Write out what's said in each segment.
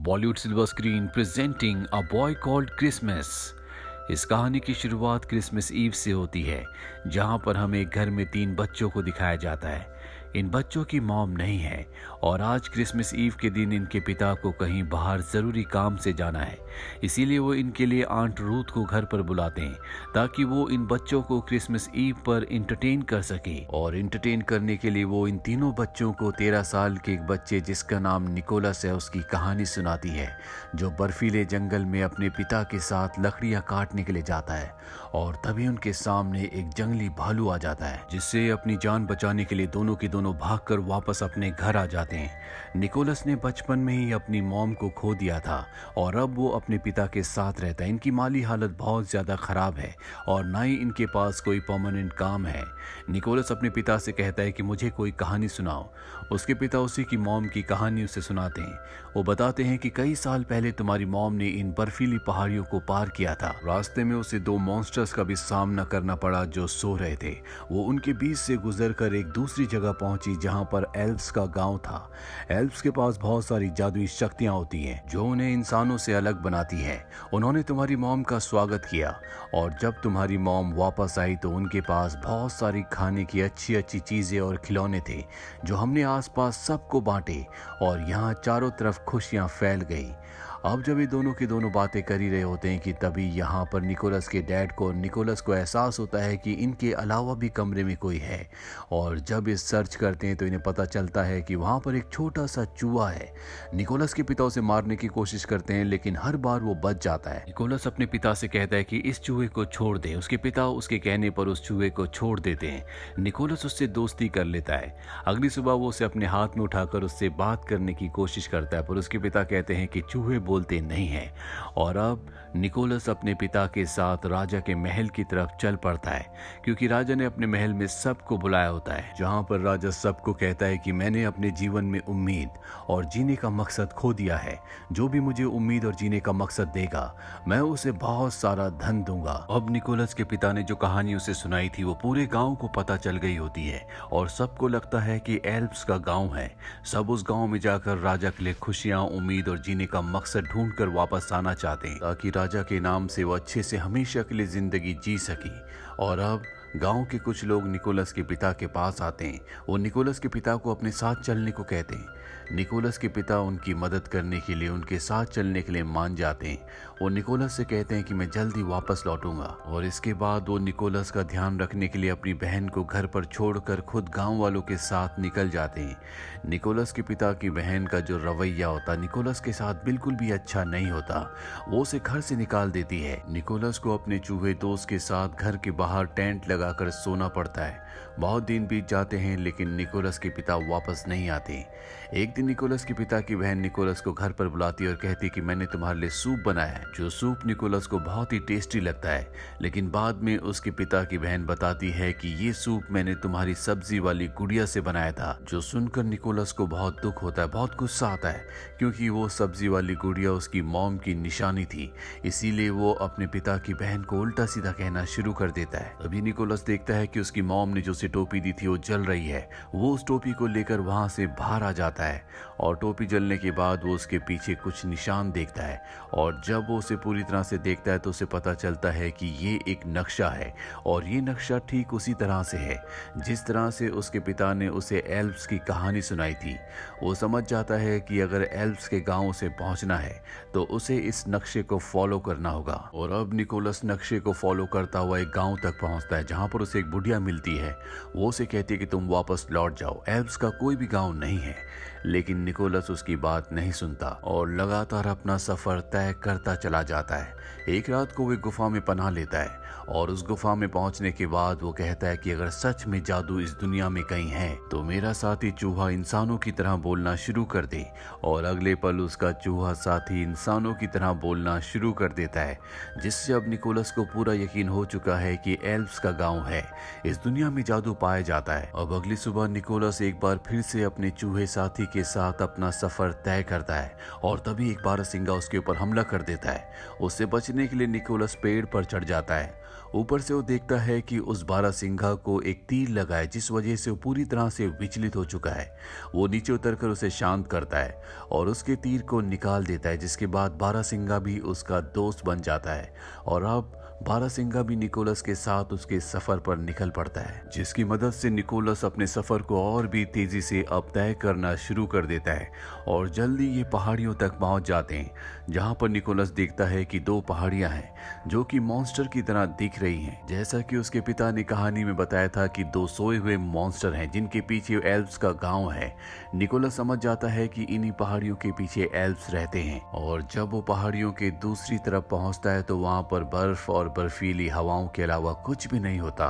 Bollywood silver screen presenting a boy called Christmas. इस कहानी की शुरुआत क्रिसमस ईव से होती है, जहां पर हमें घर में 3 बच्चों को दिखाया जाता है। इन बच्चों की मॉम नहीं है और आज क्रिसमस ईव के दिन इनके पिता को कहीं बाहर जरूरी काम से जाना है। इसीलिए वो इनके लिए आंट रूथ को घर पर बुलाते हैं ताकि वो इन बच्चों को क्रिसमस ईव पर इंटरटेन कर सके। और इंटरटेन करने के लिए वो इन तीनों बच्चों को 13 साल के एक बच्चे जिसका नाम निकोलस है उसकी कहानी सुनाती है, जो बर्फीले जंगल में अपने पिता के साथ लकड़ियां काटने के लिए जाता है। और तभी उनके सामने एक जंगली भालू आ जाता है, जिससे अपनी जान बचाने के लिए दोनों के दोनों भागकर वापस अपने घर आ जाते हैं। निकोलस ने बचपन में ही अपनी मॉम को खो दिया था और अब वो अपने पिता के साथ रहता है। इनकी माली हालत बहुत ज्यादा खराब है और ना ही इनके पास कोई परमानेंट काम है। निकोलस अपने पिता से कहता है कि मुझे कोई कहानी सुनाओ। उसके पिता उसी की मॉम की कहानी उसे सुनाते हैं। वो बताते हैं कि कई साल पहले तुम्हारी मॉम ने इन बर्फीली पहाड़ियों को पार किया था। रास्ते में उसे 2 मॉन्स्टर्स का भी सामना करना पड़ा जो सो रहे थे। वो उनके बीच से गुजरकर एक दूसरी जगह पहुंची जहां पर एल्व्स का गांव था। एल्व्स के पास बहुत सारी जादुई शक्तियां होती हैं जो उन्हें इंसानों से अलग बनाती है। उन्होंने तुम्हारी मॉम का स्वागत किया और जब तुम्हारी मॉम वापस आई तो उनके पास बहुत सारी खाने की अच्छी अच्छी चीजें और खिलौने थे जो हमने आसपास सबको बांटे और यहाँ चारों तरफ खुशियां फैल गई। अब जब ये दोनों की दोनों बातें कर ही रहे होते हैं कि तभी यहाँ पर निकोलस के डैड को निकोलस को एहसास होता है कि इनके अलावा भी कमरे में कोई है। और जब ये सर्च करते हैं तो इन्हें पता चलता है कि वहाँ पर एक छोटा सा चूहा है। निकोलस के पिता उसे मारने की कोशिश करते हैं लेकिन हर बार वो बच जाता है। निकोलस अपने पिता से कहता है कि इस चूहे को छोड़ दे। उसके पिता उसके कहने पर उस चूहे को छोड़ देते हैं। निकोलस उससे दोस्ती कर लेता है। अगली सुबह वो उसे अपने हाथ में उठाकर उससे बात करने की कोशिश करता है, पर उसके पिता कहते हैं कि चूहे बोलते नहीं हैं। और अब निकोलस अपने पिता के साथ राजा के महल की तरफ चल पड़ता है, क्योंकि राजा ने अपने महल में सबको बुलाया होता है, जहां पर राजा सबको कहता है कि मैंने अपने जीवन में उम्मीद और जीने का मकसद खो दिया है। जो भी मुझे उम्मीद और जीने का मकसद देगा मैं उसे बहुत सारा धन दूंगा। अब निकोलस के पिता ने जो कहानी उसे सुनाई थी वो पूरे गांव को पता चल गई होती है और सबको लगता है कि एल्व्स का गांव है। सब उस गांव में जाकर राजा के लिए खुशियां, उम्मीद और जीने का मकसद ढूंढकर वापस आना चाहते हैं ताकि राजा के नाम से वो अच्छे से हमेशा के लिए जिंदगी जी सके। और अब गांव के कुछ लोग निकोलस के पिता के पास आते हैं। वो निकोलस के पिता को अपने साथ चलने को कहते हैं। निकोलस के पिता उनकी मदद करने के लिए उनके साथ चलने के लिए मान जाते हैं। वो निकोलस से कहते हैं कि मैं जल्दी वापस लौटूंगा। और इसके बाद वो निकोलस का ध्यान रखने के लिए अपनी बहन को घर पर छोड़कर खुद गांव वालों के साथ निकल जाते हैं। निकोलस के पिता की बहन का जो रवैया होता निकोलस के साथ बिल्कुल भी अच्छा नहीं होता। वो उसे घर से निकाल देती है। निकोलस को अपने चूहे दोस्त के साथ घर के बाहर टेंट लगाकर सोना पड़ता है। बहुत दिन बीत जाते हैं लेकिन निकोलस के पिता वापस नहीं आते। एक दिन निकोलस के पिता की बहन निकोलस को घर पर बुलाती है और कहती कि मैंने तुम्हारे लिए सूप बनाया है, जो सूप निकोलस को बहुत ही टेस्टी लगता है। लेकिन बाद में उसके पिता की बहन बताती है कि ये सूप मैंने तुम्हारी सब्जी वाली गुड़िया से बनाया था। जो सुनकर निकोलस को बहुत दुख होता है, बहुत गुस्सा आता है, क्योंकि वो सब्जी वाली गुड़िया उसकी मॉम की निशानी थी। इसीलिए वो अपने पिता की बहन को उल्टा सीधा कहना शुरू कर देता है। तभी निकोलस देखता है कि उसकी मॉम ने जो उसे टोपी दी थी वो जल रही है। वो उस टोपी को लेकर वहां से बाहर आ जाता है और टोपी जलने के बाद वो उसके पीछे कुछ निशान देखता है। और जब वो उसे पूरी तरह से देखता है तो उसे पता चलता है कि ये एक नक्शा है और ये नक्शा ठीक उसी तरह से है जिस तरह से उसके पिता ने उसे एल्व्स की कहानी सुनाई थी। वो समझ जाता है कि अगर एल्व्स के गांव से पहुंचना है तो उसे इस नक्शे को फॉलो करना होगा। और अब निकोलस नक्शे को फॉलो करता हुआ एक गांव तक पहुंचता है, जहां पर उसे एक बुढ़िया मिलती है। वो उसे कहती है कि तुम वापस लौट जाओ, एल्व्स का कोई भी गांव नहीं है। लेकिन निकोलस उसकी बात नहीं सुनता और लगातार अपना सफर तय करता चला जाता है। एक रात को वो एक गुफा में पनाह लेता है और उस गुफा में पहुंचने के बाद वो कहता है कि अगर सच में जादू इस दुनिया में कहीं है तो मेरा साथी चूहा इंसानों की तरह बोलना शुरू कर दे। और अगले पल उसका चूहा साथी इंसानों की तरह बोलना शुरू कर देता है, जिससे अब निकोलस को पूरा यकीन हो चुका है कि एल्व्स का गांव है, इस दुनिया में जादू पाया जाता है। अब अगली सुबह निकोलस एक बार फिर से अपने चूहे साथी के साथ साथ अपना सफर तय करता है और तभी एक बारहसिंगा उसके ऊपर हमला कर देता है। उससे बचने के लिए निकोलस पेड़ पर चढ़ जाता है। ऊपर से वो देखता है कि उस बारहसिंगा को एक तीर लगा है, जिस वजह से वो पूरी तरह से विचलित हो चुका है। वो नीचे उतरकर उसे शांत करता है और उसके तीर को निकाल देता है, जिसके बाद बारहसिंगा भी उसका दोस्त बन जाता है और अब बारहसिंगा भी निकोलस के साथ उसके सफर पर निकल पड़ता है, जिसकी मदद से निकोलस अपने सफर को और भी तेजी से अब तय करना शुरू कर देता है और जल्दी ये पहाड़ियों तक पहुंच जाते हैं, जहां पर निकोलस देखता है कि दो पहाड़ियां हैं जो कि मॉन्स्टर की तरह दिख रही हैं। जैसा कि उसके पिता ने कहानी में बताया था कि दो सोए हुए मॉन्स्टर हैं जिनके पीछे एल्व्स का गांव है। निकोलस समझ जाता है कि इन्हीं पहाड़ियों के पीछे एल्व्स रहते हैं और जब वो पहाड़ियों के दूसरी तरफ पहुंचता है तो वहां पर बर्फ और बर्फीली हवाओं के अलावा कुछ भी नहीं होता।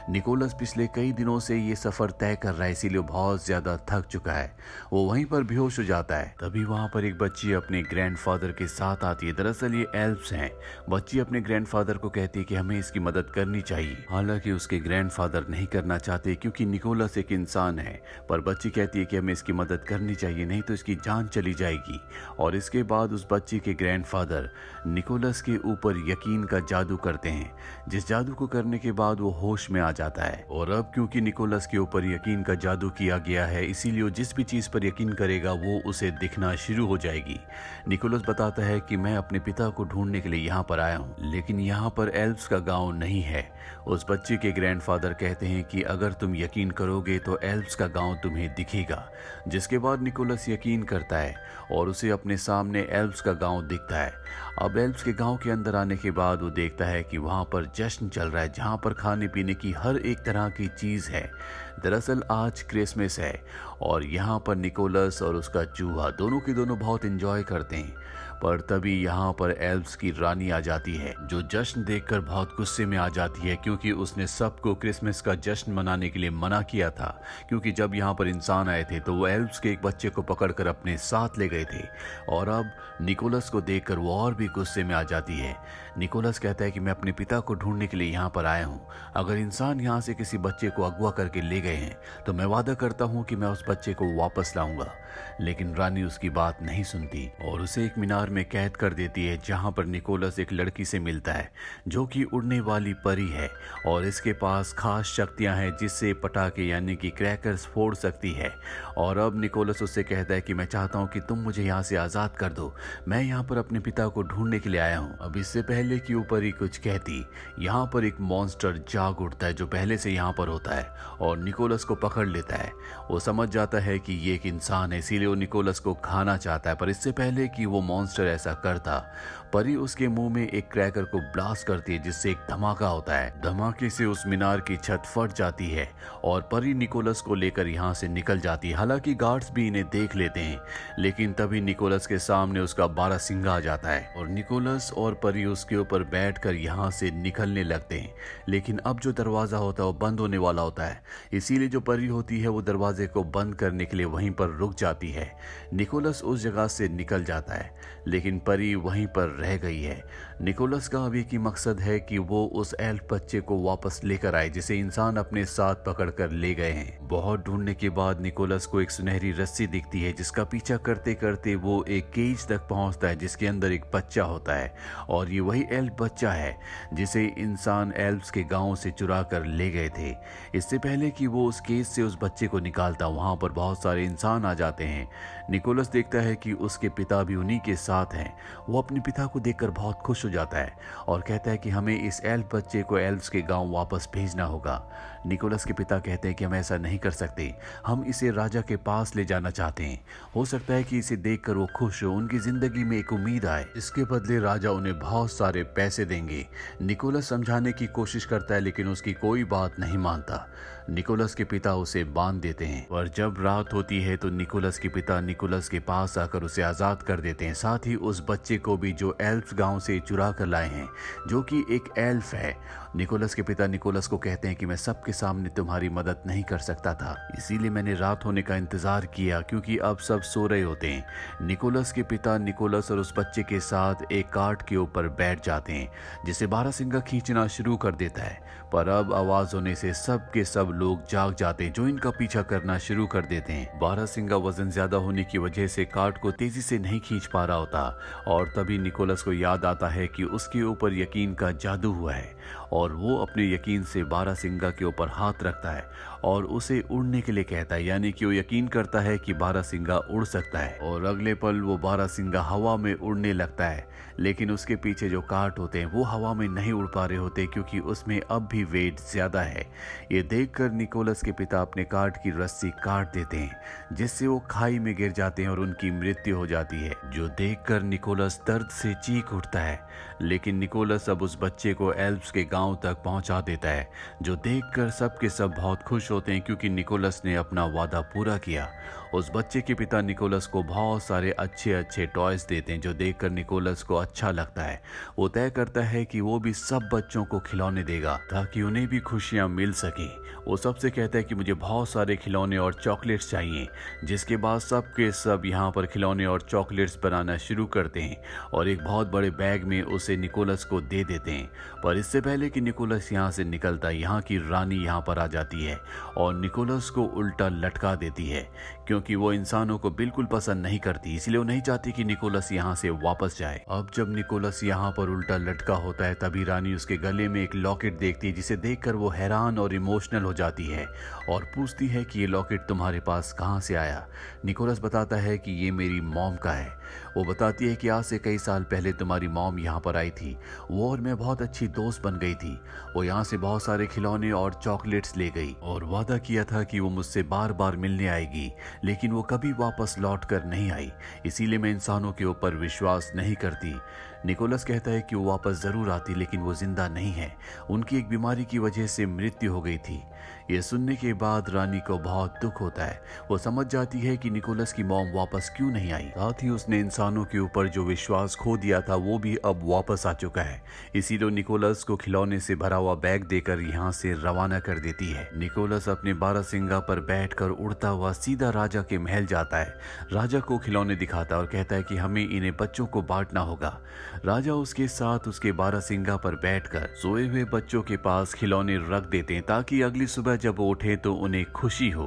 निकोलस पिछले कई दिनों से ये सफर तय कर रहा है, इसीलिए बहुत ज्यादा थक चुका है। वो वहीं पर बेहोश हो जाता है। तभी वहां पर एक बच्ची अपने ग्रैंडफादर के साथ आती है। दरअसल ये एल्व्स हैं। बच्ची अपने ग्रैंडफादर को कहती है कि हमें इसकी मदद करनी चाहिए। हालांकि उसके ग्रैंडफादर नहीं करना चाहते क्योंकि निकोलस एक इंसान है, पर बच्ची कहती है कि हमें इसकी मदद करनी चाहिए, नहीं तो इसकी जान चली जाएगी। और इसके बाद उस बच्ची के ग्रैंडफादर निकोलस के ऊपर यकीन का जादू करते हैं, जिस जादू को करने के बाद वो होश में आ जाता है। और अब क्योंकि निकोलस के ऊपर यकीन का जादू किया गया है, इसीलिए जिस भी चीज पर यकीन करेगा वो उसे दिखना शुरू हो जाएगी। निकोलस बताता है कि मैं अपने पिता को ढूंढने के लिए यहाँ पर आया हूँ, लेकिन यहाँ पर एल्व्स का गांव नहीं है। उस बच्चे के ग्रैंडफादर कहते हैं कि अगर तुम यकीन करोगे तो एल्व्स का गांव तुम्हें दिखेगा, जिसके बाद निकोलस यकीन करता है और उसे अपने सामने एल्व्स का गांव दिखता है। अब एल्व्स के गांव के अंदर आने के बाद वो देखता है कि वहां पर जश्न चल रहा है, जहां पर खाने पीने की हर एक तरह की चीज है। दरअसल आज क्रिसमस है और यहाँ पर निकोलस और उसका चूहा दोनों के दोनों बहुत एंजॉय करते हैं। पर तभी यहाँ पर एल्व्स की रानी आ जाती है, जो जश्न देखकर बहुत गुस्से में आ जाती है क्योंकि उसने सबको क्रिसमस का जश्न मनाने के लिए मना किया था। क्योंकि जब यहाँ पर इंसान आए थे तो वो एल्व्स के एक बच्चे को पकड़कर अपने साथ ले गए थे और अब निकोलस को देखकर वो और भी गुस्से में आ जाती है। निकोलस कहता है कि मैं अपने पिता को ढूंढने के लिए यहाँ पर आया हूँ। अगर इंसान यहाँ से किसी बच्चे को अगवा करके ले गए हैं तो मैं वादा करता हूँ कि मैं उस बच्चे को वापस लाऊंगा। लेकिन रानी उसकी बात नहीं सुनती और उसे एक मीनार में कैद कर देती है, जहां पर निकोलस एक लड़की से मिलता है जो कि उड़ने वाली परी है और इसके पास खास शक्तियां हैं जिससे पटाखे यानी कि क्रैकर्स फोड़ सकती है। और अब निकोलस उससे कहता है कि मैं चाहता हूं कि तुम मुझे यहाँ से आजाद कर दो, मैं यहाँ पर अपने पिता को ढूंढने के लिए आया हूँ। अब इससे पहले कि वो परी कुछ कहती, यहाँ पर एक मॉन्स्टर जाग उठता है जो पहले से यहाँ पर होता है और निकोलस को पकड़ लेता है। वो समझ जाता है कि ये एक इंसान है, इसीलिए वो निकोलस को खाना चाहता है। पर इससे पहले कि वो मॉन्स्टर ऐसा करता, परी उसके मुंह में एक क्रैकर को ब्लास्ट करती है जिससे एक धमाका होता है। धमाके से उस मीनार की छत फट जाती है और परी निकोलस को लेकर यहाँ से निकल जाती है। हालांकि गार्ड्स भी इन्हें देख लेते हैं, लेकिन तभी निकोलस के सामने उसका बारहसिंगा आ जाता है और निकोलस और परी उसके ऊपर बैठकर यहाँ से निकलने लगते हैं। लेकिन अब जो दरवाजा होता है वो बंद होने वाला होता है, इसीलिए जो परी होती है वो दरवाजे को बंद करने के लिए वहीं पर रुक जाती है। निकोलस उस जगह से निकल जाता है, लेकिन परी वहीं पर रह गई है। निकोलस का अब एक ही मकसद है कि वो उस एल्फ बच्चे को वापस लेकर आए जिसे इंसान अपने साथ पकड़कर ले गए हैं। बहुत ढूंढने के बाद निकोलस को एक सुनहरी रस्सी दिखती है जिसका पीछा करते करते वो एक केज तक पहुंचता है जिसके अंदर एक बच्चा होता है और ये वही एल्फ बच्चा है जिसे इंसान एल्फ्स के गांव से चुरा कर ले गए थे। इससे पहले कि वो उस केज से उस बच्चे को निकालता, वहां पर बहुत सारे इंसान आ जाते हैं। निकोलस देखता है कि उसके पिता भी उन्हीं के साथ हैं। वो अपने पिता को देखकर बहुत खुश हो जाता है और कहता है कि हमें इस एल्फ बच्चे को एल्फ्स के गांव वापस भेजना होगा। निकोलस के पिता कहते हैं कि हम ऐसा नहीं कर सकते, हम इसे राजा के पास ले जाना चाहते हैं। हो सकता है कि इसे देखकर वो खुश हो, उनकी जिंदगी में एक उम्मीद आए। इसके बदले राजा उन्हें बहुत सारे पैसे देंगे। निकोलस समझाने की कोशिश करता है लेकिन उसकी कोई बात नहीं मानता। निकोलस के पिता उसे बांध देते हैं और जब रात होती है तो निकोलस के पिता निकोलस के पास आकर उसे आजाद कर देते हैं, साथ ही उस बच्चे को भी जो एल्फ गांव से चुरा कर लाए हैं, जो कि एक एल्फ है। निकोलस के पिता निकोलस को कहते हैं कि मैं सबके सामने तुम्हारी मदद नहीं कर सकता था, इसीलिए मैंने रात होने का इंतजार किया क्योंकि अब सब सो रहे होते हैं। निकोलस के पिता निकोलस और उस बच्चे के साथ एक कार्ट के ऊपर बैठ जाते हैं जिसे बारहसिंगा खींचना शुरू कर देता है। पर अब आवाज होने से सब के सब लोग जाग जाते हैं जो इनका पीछा करना शुरू कर देते हैं। बारहसिंगा वजन ज्यादा होने होने की वजह से कार्ड को तेजी से नहीं खींच पा रहा होता और तभी निकोलस को याद आता है कि उसके ऊपर यकीन का जादू हुआ है और वो अपने यकीन से बारहसिंगा के ऊपर हाथ रखता है और उसे उड़ने के लिए कहता है, यानी कि वो यकीन करता है कि बारहसिंगा उड़ सकता है। और अगले पल वो बारहसिंगा हवा में उड़ने लगता है, लेकिन उसके पीछे जो कार्ड होते हैं वो हवा में नहीं उड़ पा रहे होते क्योंकि उसमें अब भी वेट ज्यादा है। ये देखकर निकोलस के पिता अपने कार्ड की रस्सी काट देते हैं, जिससे वो खाई में गिर जाते हैं और उनकी मृत्यु हो जाती है, जो देखकर निकोलस दर्द से चीख उठता है। लेकिन निकोलस अब उस बच्चे को एल्प्स के गांव तक पहुंचा देता है, जो देखकर सब के सब बहुत खुश होते हैं क्योंकि निकोलस ने अपना वादा पूरा किया। उस बच्चे के पिता निकोलस को बहुत सारे अच्छे अच्छे टॉयज देते हैं, जो देखकर निकोलस को अच्छा लगता है। वो तय करता है कि वो भी सब बच्चों को खिलौने देगा ताकि उन्हें भी खुशियां मिल सके। वो सबसे कहता है कि मुझे बहुत सारे खिलौने और चॉकलेट्स चाहिए, जिसके बाद सब के सब यहाँ पर खिलौने और चॉकलेट्स बनाना शुरू करते हैं और एक बहुत बड़े बैग में उसे निकोलस को दे देते हैं। पर इससे पहले कि निकोलस यहाँ से निकलता, यहाँ की रानी यहाँ पर आ जाती है और निकोलस को उल्टा लटका देती है, क्योंकि वो इंसानों को बिल्कुल पसंद नहीं करती, इसलिए वो नहीं चाहती कि निकोलस यहाँ से वापस जाए। अब जब निकोलस यहाँ पर उल्टा लटका होता है, तभी रानी उसके गले में एक लॉकेट देखती है, जिसे देखकर वो हैरान और इमोशनल हो जाती है और पूछती है कि ये लॉकेट तुम्हारे पास कहाँ से आया। निकोलस बताता है कि ये मेरी मॉम का है। वो बताती है कि आज से कई साल पहले तुम्हारी मॉम यहाँ पर आई थी, वो और मैं बहुत अच्छी दोस्त बन गई थी। वो यहाँ से बहुत सारे खिलौने और चॉकलेट्स ले गई और वादा किया था कि वो मुझसे बार बार मिलने आएगी, लेकिन वो कभी वापस लौट कर नहीं आई, इसीलिए मैं इंसानों के ऊपर विश्वास नहीं करती। निकोलस कहता है कि वो वापस जरूर आती, लेकिन वो जिंदा नहीं है, उनकी एक बीमारी की वजह से मृत्यु हो गई थी। ये सुनने के बाद रानी को बहुत दुख होता है। वो समझ जाती है कि निकोलस की मॉम वापस क्यों नहीं आई, साथ ही उसने इंसानों के ऊपर जो विश्वास खो दिया था वो भी अब वापस आ चुका है। इसीलिए निकोलस को खिलौने से भरा हुआ बैग देकर यहाँ से रवाना कर देती है। निकोलस अपने बारहसिंगा पर बैठकर उड़ता हुआ सीधा राजा के महल जाता है। राजा को खिलौने दिखाता है और कहता है कि हमें इन्हें बच्चों को बांटना होगा। राजा उसके साथ उसके बारहसिंगा पर बैठकर सोए हुए बच्चों के पास खिलौने रख देते हैं ताकि अगली सुबह जब वो उठे तो उन्हें खुशी हो।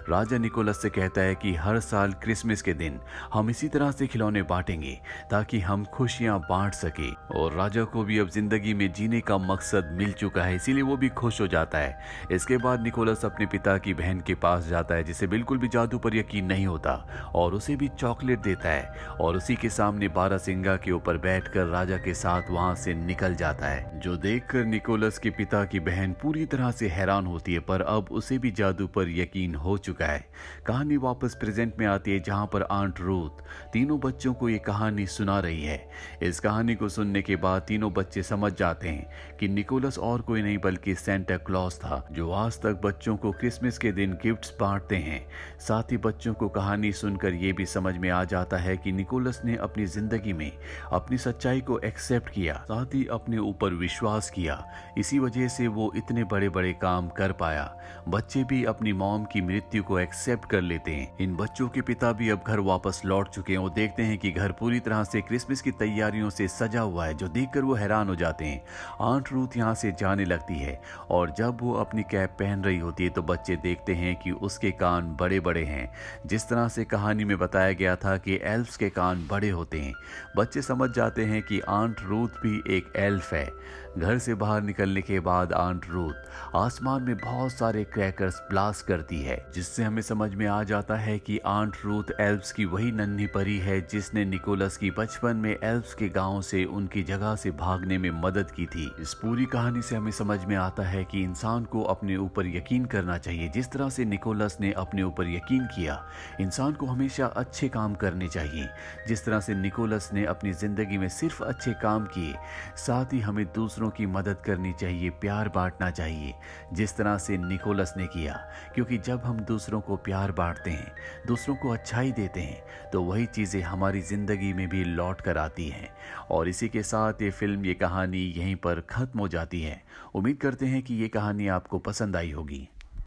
राजा निकोलस से कहता है कि हर साल क्रिसमस के दिन हम इसी तरह से खिलौने बांटेंगे ताकि हम खुशियां बांट सके। और राजा को भी अब जिंदगी में जीने का मकसद मिल चुका है, इसीलिए वो भी खुश हो जाता है। इसके बाद निकोलस अपने पिता की बहन के पास जाता है, जिसे बिल्कुल भी जादू पर यकीन नहीं होता, और उसे भी चॉकलेट देता है और उसी के सामने बारहसिंगा के ऊपर बैठकर राजा के साथ वहां से निकल जाता है, जो देखकर निकोलस के पिता की बहन पूरी तरह से हैरान होती है, पर अब उसे भी जादू पर यकीन हो चुका है। कहानी वापस प्रेजेंट में आती है, जहां पर आंट रूथ तीनों बच्चों को ये कहानी सुना रही है। इस कहानी को सुनने के बाद तीनों बच्चे समझ जाते हैं कि निकोलस और कोई नहीं बल्कि सेंटा क्लॉज था, जो आज तक बच्चों को क्रिसमस के दिन गिफ्ट्स बांटते हैं। साथ ही बच्चों को कहानी सुनकर यह भी समझ में आ जाता है कि निकोलस ने अपनी जिंदगी में अपनी सच्चाई को एक्सेप्ट किया, साथ ही अपने ऊपर विश्वास किया। इसी वजह से वो इतने बड़े बड़े काम कर पाया। बच्चे भी अपनी मॉम की मृत्यु को एक्सेप्ट कर लेते हैं। इन बच्चों के पिता भी अब घर वापस लौट चुके हैं। वो देखते हैं कि घर पूरी तरह से क्रिसमस की तैयारियों से सजा हुआ है, जो देखकर वो हैरान हो जाते हैं। आंट रूथ यहाँ से जाने लगती है और जब वो अपनी कैप पहन रही होती है तो बच्चे देखते हैं कि उसके कान बड़े बड़े हैं, जिस तरह से कहानी में बताया गया था कि एल्फ्स के कान बड़े होते हैं। बच्चे समझ जाते हैं कि आंट रूथ भी एक एल्फ है। घर से बाहर निकलने के बाद आंट रूथ आसमान में बहुत सारे क्रैकर्स ब्लास्ट करती है, जिससे हमें समझ में आ जाता है कि आंट रूथ एल्फ्स की वही नन्ही परी है जिसने निकोलस की बचपन में एल्फ्स के गांव से उनकी जगह से भागने में मदद की थी। इस पूरी कहानी से हमें समझ में आता है कि इंसान को अपने ऊपर यकीन करना चाहिए, जिस तरह से निकोलस ने अपने ऊपर यकीन किया। इंसान को हमेशा अच्छे काम करने चाहिए, जिस तरह से निकोलस ने अपनी जिंदगी में सिर्फ अच्छे काम किए। साथ ही हमें दूसरों की मदद करनी चाहिए, प्यार बांटना चाहिए, जिस तरह से निकोलस ने किया। क्योंकि जब हम दूसरों को प्यार बांटते हैं, दूसरों को अच्छाई देते हैं, तो वही चीजें हमारी जिंदगी में भी लौट कर आती हैं। और इसी के साथ ये फिल्म, ये कहानी यहीं पर खत्म हो जाती है। उम्मीद करते हैं कि ये कहानी आपको पसंद आई होगी।